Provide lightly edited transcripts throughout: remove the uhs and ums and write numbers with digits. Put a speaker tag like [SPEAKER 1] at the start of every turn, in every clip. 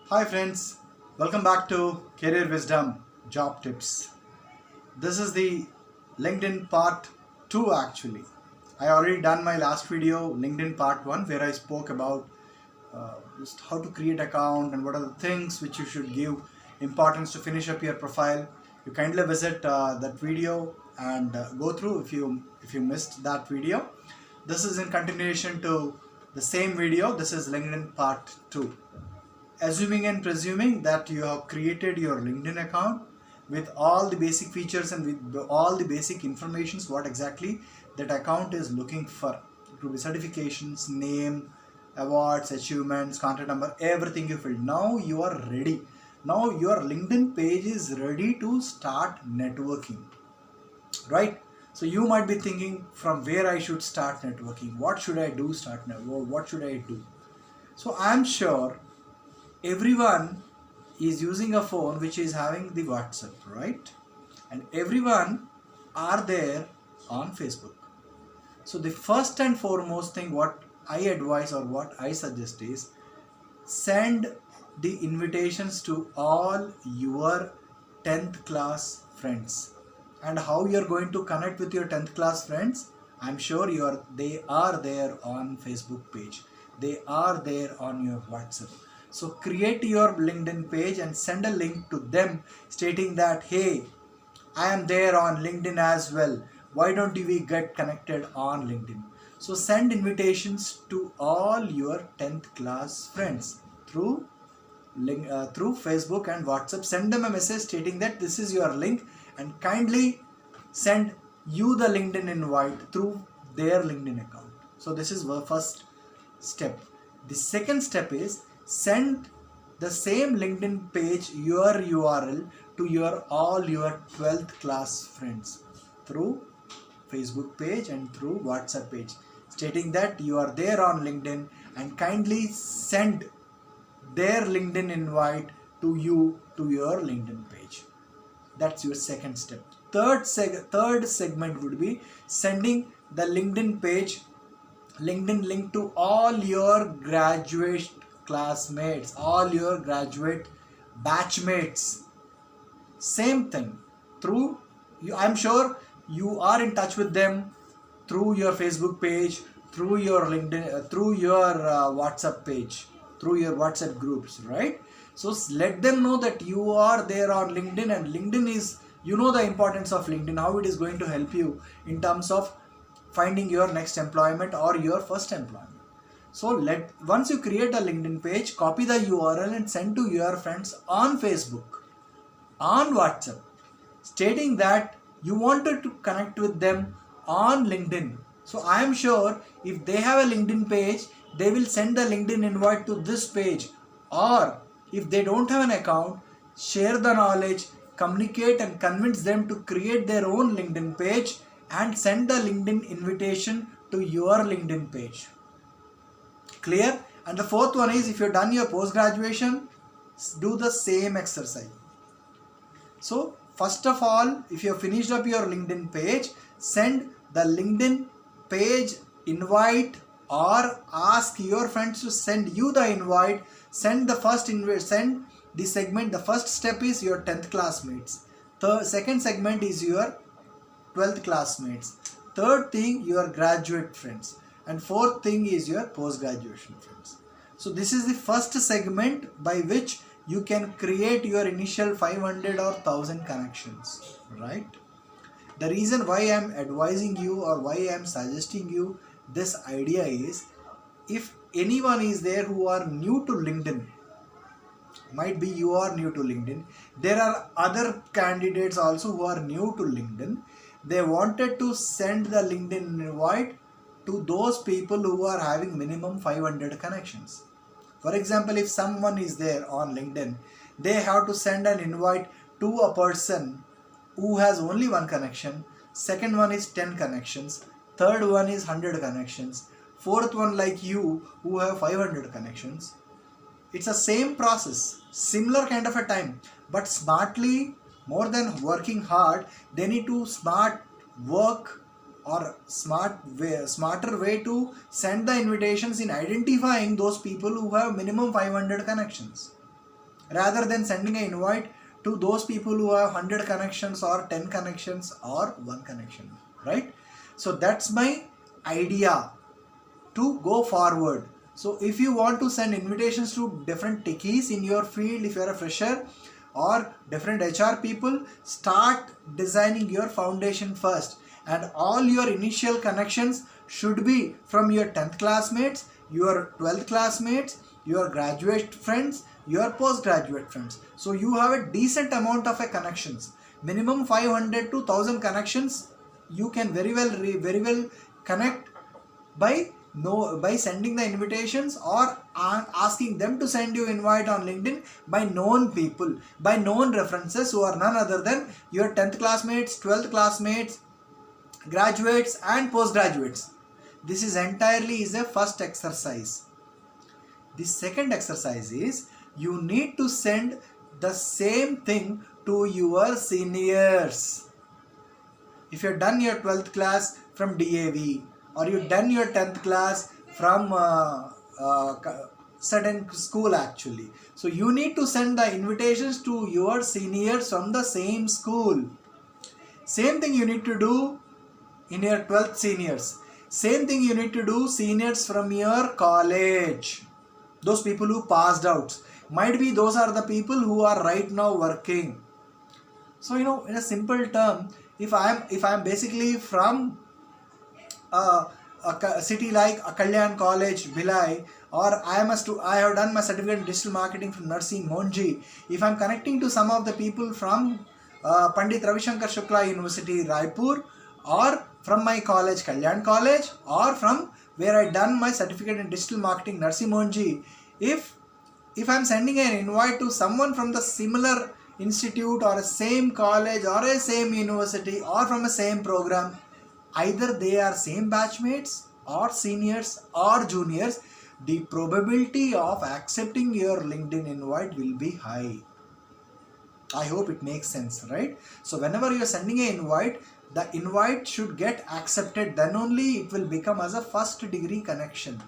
[SPEAKER 1] Hi friends, welcome back to Career Wisdom Job Tips. This is the LinkedIn part 2 actually. I already done my last video LinkedIn part 1 where I spoke about just how to create account and what are the things which you should give importance to finish up your profile. You kindly visit that video and go through if you missed that video. This is in continuation to the same video. This is LinkedIn part 2. Assuming and presuming that you have created your LinkedIn account with all the basic features and with all the basic informations what exactly that account is looking for. It could be certifications, name, awards, achievements, contact number, everything you filled. Now you are ready. Now your LinkedIn page is ready to start networking, right? So you might be thinking from where I should start networking. What should I do? What should I do? So I'm sure everyone is using a phone which is having the WhatsApp, right? And everyone are there on Facebook. So the first and foremost thing what I advise or what I suggest is send the invitations to all your 10th class friends. And how you're going to connect with your 10th class friends? I'm sure they are there on Facebook page. They are there on your WhatsApp. So create your LinkedIn page and send a link to them stating that, hey, I am there on LinkedIn as well. Why don't we get connected on LinkedIn? So send invitations to all your 10th class friends through Facebook and WhatsApp. Send them a message stating that this is your link and kindly send you the LinkedIn invite through their LinkedIn account. So this is the first step. The second step is send the same LinkedIn page, your URL to all your 12th class friends through Facebook page and through WhatsApp page, stating that you are there on LinkedIn and kindly send their LinkedIn invite to your LinkedIn page. That's your second step. Third segment would be sending the LinkedIn page, LinkedIn link to all your graduate classmates, all your graduate batchmates. Same thing through you. I'm sure you are in touch with them through your Facebook page, through your LinkedIn, through your WhatsApp page, through your WhatsApp groups, right? So let them know that you are there on LinkedIn, and LinkedIn is, you know, the importance of LinkedIn, how it is going to help you in terms of finding your next employment or your first employment. So once you create a LinkedIn page, copy the URL and send to your friends on Facebook, on WhatsApp, stating that you wanted to connect with them on LinkedIn. So I am sure if they have a LinkedIn page, they will send the LinkedIn invite to this page. Or if they don't have an account, share the knowledge, communicate and convince them to create their own LinkedIn page and send the LinkedIn invitation to your LinkedIn page. Clear? And the fourth one is, if you've done your post graduation, do the same exercise. So first of all, if you have finished up your LinkedIn page, send the LinkedIn page invite or ask your friends to send you the invite. Send the first invite, send the segment. The first step is your 10th classmates. The second segment is your 12th classmates. Third thing, your graduate friends. And fourth thing is your post-graduation friends. So this is the first segment by which you can create your initial 500 or 1000 connections, right? The reason why I am advising you or why I am suggesting you this idea is, if anyone is there who are new to LinkedIn, might be you are new to LinkedIn, there are other candidates also who are new to LinkedIn. They wanted to send the LinkedIn invite to those people who are having minimum 500 connections. For example, if someone is there on LinkedIn, they have to send an invite to a person who has only one connection, second one is 10 connections, third one is 100 connections, fourth one like you who have 500 connections. It's the same process, similar kind of a time, but smartly, more than working hard, they need to work or smarter way to send the invitations in identifying those people who have minimum 500 connections. rather than sending an invite to those people who have 100 connections or 10 connections or 1 connection, right? So that's my idea to go forward. So if you want to send invitations to different techies in your field, if you are a fresher or different HR people, start designing your foundation first, and all your initial connections should be from your 10th classmates, your 12th classmates, your graduate friends, your postgraduate friends. So you have a decent amount of connections, minimum 500 to 1000 connections. You can very well connect by sending the invitations or asking them to send you invite on LinkedIn by known people, by known references who are none other than your 10th classmates, 12th classmates, graduates and postgraduates. This is entirely is a first exercise. The second exercise is you need to send the same thing to your seniors. If you have done your 12th class from DAV, or you done your 10th class from certain school actually, so you need to send the invitations to your seniors from the same school. Same thing you need to do in your 12th seniors. Same thing you need to do seniors from your college. Those people who passed out, might be those are the people who are right now working. So in a simple term, if I am basically from a city like Kalyan College, Bhilai, or I have done my certificate in digital marketing from Narsee Monjee. If I am connecting to some of the people from Pandit Ravishankar Shukla University, Raipur, or from my college, Kalyan College, or from where I done my certificate in digital marketing, Narsee Monjee, if I am sending an invite to someone from the similar institute or a same college or a same university or from a same program, either they are same batchmates or seniors or juniors, the probability of accepting your LinkedIn invite will be high. I hope it makes sense, right? So whenever you are sending an invite, the invite should get accepted, then only it will become as a first degree connection.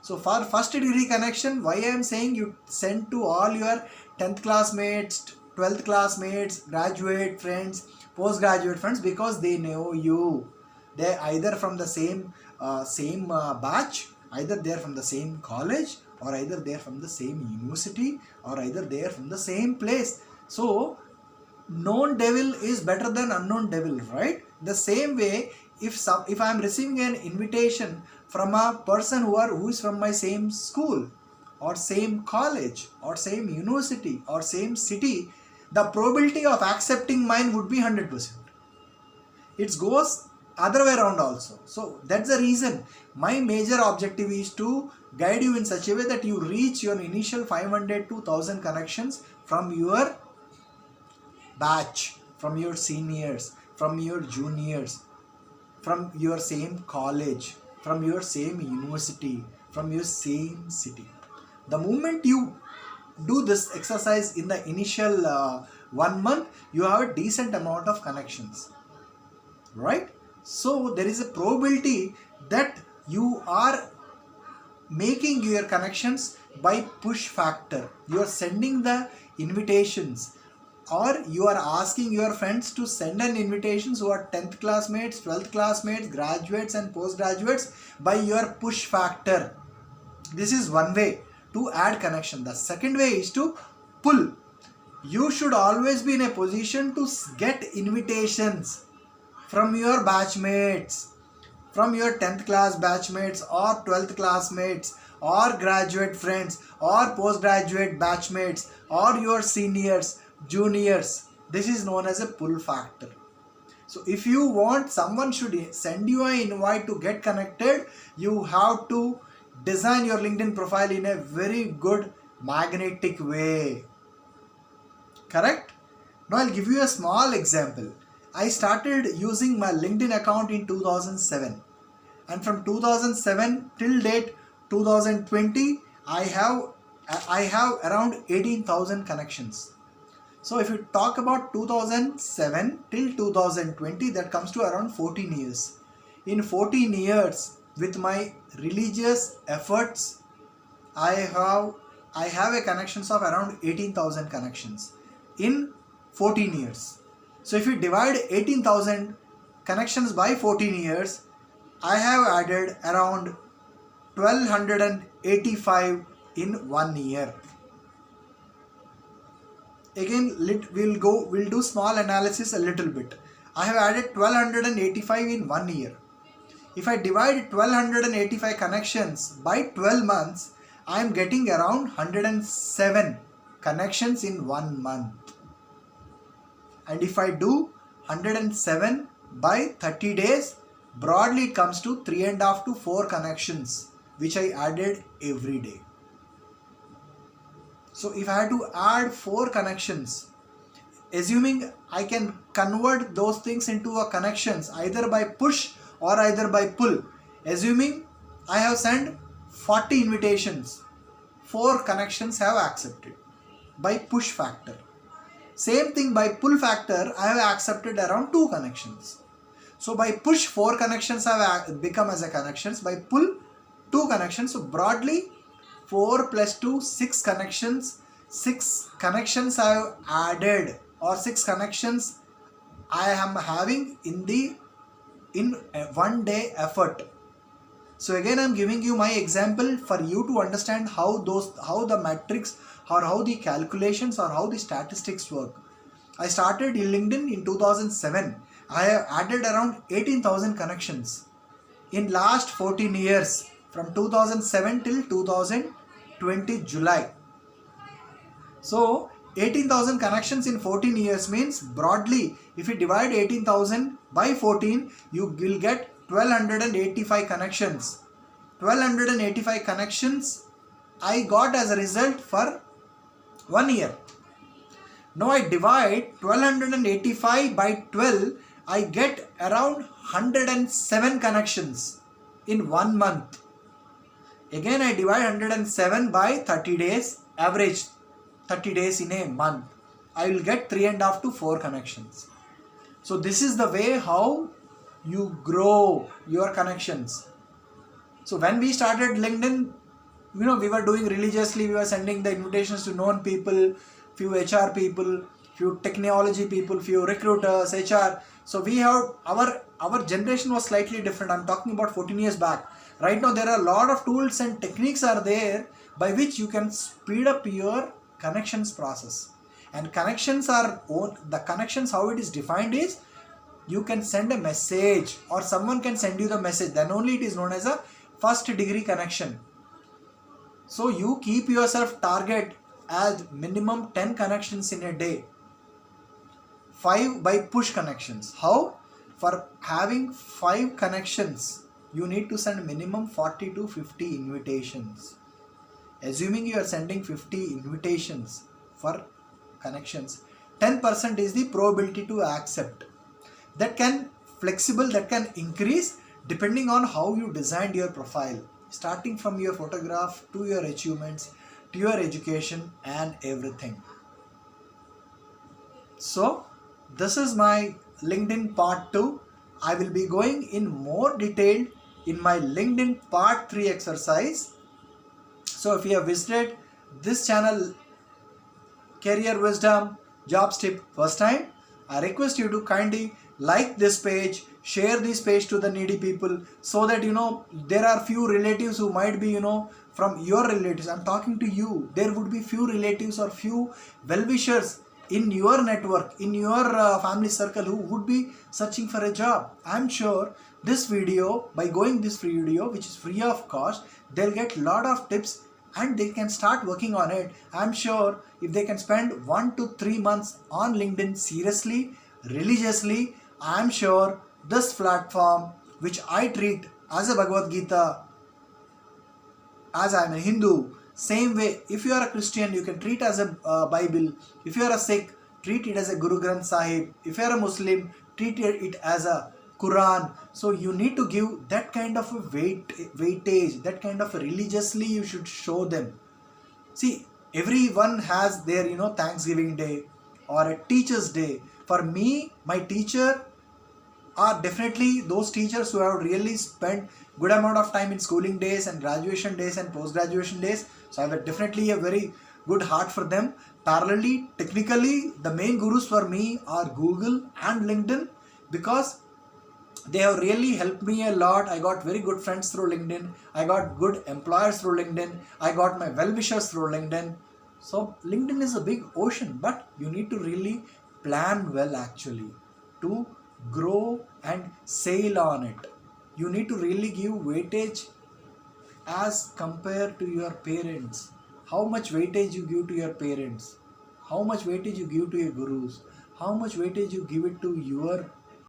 [SPEAKER 1] So for first degree connection, why I am saying you send to all your 10th classmates, 12th classmates, graduate friends, postgraduate friends, because they know you. They either from the same batch, either they are from the same college, or either they are from the same university, or either they are from the same place. So known devil is better than unknown devil, right? The same way, if I am receiving an invitation from a person who is from my same school or same college or same university or same city, the probability of accepting mine would be 100%. It goes other way around also. So that's the reason my major objective is to guide you in such a way that you reach your initial 500 to 1000 connections from your batch, from your seniors, from your juniors, from your same college, from your same university, from your same city. The moment you do this exercise in the initial 1 month, you have a decent amount of connections, right? So there is a probability that you are making your connections by push factor. You are sending the invitations, or you are asking your friends to send an invitations who are 10th classmates, 12th classmates, graduates and postgraduates by your push factor. This is one way to add connection. The second way is to pull. You should always be in a position to get invitations from your batchmates, from your 10th class batchmates or 12th classmates or graduate friends or postgraduate batchmates or your seniors, juniors. This is known as a pull factor. So if you want someone should send you an invite to get connected, you have to design your LinkedIn profile in a very good magnetic way. Correct? Now I'll give you a small example. I started using my LinkedIn account in 2007, and from 2007 till date 2020 I have around 18,000 connections. So if you talk about 2007 till 2020, that comes to around 14 years. In 14 years, with my religious efforts, I I have a connections of around 18,000 connections in 14 years. So if you divide 18,000 connections by 14 years, I have added around 1285 in 1 year. Again, we'll do small analysis a little bit. I have added 1285 in 1 year. If I divide 1285 connections by 12 months, I am getting around 107 connections in 1 month. And if I do 107 by 30 days, broadly it comes to 3.5 to 4 connections which I added every day. So if I had to add 4 connections, assuming I can convert those things into a connections either by push or either by pull, assuming I have sent 40 invitations, 4 connections have accepted by push factor. Same thing by pull factor, I have accepted around 2 connections. So by push 4 connections have become as a connections, by pull 2 connections. So broadly 4 plus 2, 6 connections. 6 connections I have added, or 6 connections I am having in a 1 day effort. So again I am giving you my example for you to understand how the metrics or how the calculations or how the statistics work. I started in LinkedIn in 2007. I have added around 18,000 connections in last 14 years from 2007 till 2020 July. So 18,000 connections in 14 years means broadly if you divide 18,000 by 14, you will get 1285 connections. 1285 connections I got as a result for 1 year. Now I divide 1285 by 12, I get around 107 connections in 1 month. Again I divide 107 by 30 days, average 30 days in a month. I will get 3.5 to 4 connections. So this is the way how you grow your connections. So when we started LinkedIn, we were doing religiously, we were sending the invitations to known people, few HR people, few technology people, few recruiters, HR. So we have, our generation was slightly different. I'm talking about 14 years back. Right now there are a lot of tools and techniques are there by which you can speed up your connections process. And connections are, the connections how it is defined is, you can send a message or someone can send you the message, then only it is known as a first degree connection. So you keep yourself target as minimum 10 connections in a day. 5 by push connections. How? For having 5 connections, you need to send minimum 40 to 50 invitations. Assuming you are sending 50 invitations for connections, 10% is the probability to accept. That can flexible, that can increase depending on how you designed your profile, starting from your photograph to your achievements to your education and everything. So this is my LinkedIn part 2. I will be going in more detail in my LinkedIn part 3 exercise. So if you have visited this channel, Career Wisdom Jobs Tip, first time, I request you to kindly like this page, share this page to the needy people, so that there are few relatives who might be from your relatives. I'm talking to you. There would be few relatives or few well-wishers in your network, in your family circle who would be searching for a job. I'm sure this video, by going this video which is free of cost, they'll get lot of tips and they can start working on it. I'm sure if they can spend 1 to 3 months on LinkedIn seriously, religiously, I'm sure this platform, which I treat as a Bhagavad Gita, as I'm a Hindu, same way, if you are a Christian, you can treat as a Bible. If you are a Sikh, treat it as a Guru Granth Sahib. If you are a Muslim, treat it as a Quran. So you need to give that kind of a weightage, that kind of a religiously you should show them. See, everyone has their Thanksgiving Day or a Teacher's Day. For me, my teacher are definitely those teachers who have really spent good amount of time in schooling days and graduation days and post-graduation days. So I have definitely a very good heart for them. Parallelly, technically, the main gurus for me are Google and LinkedIn, because they have really helped me a lot. I got very good friends through LinkedIn. I got good employers through LinkedIn. I got my well-wishers through LinkedIn. So LinkedIn is a big ocean, but you need to really plan well actually to grow and sail on it. You need to really give weightage as compared to your parents. How much weightage you give to your parents, how much weightage you give to your gurus, how much weightage you give it to your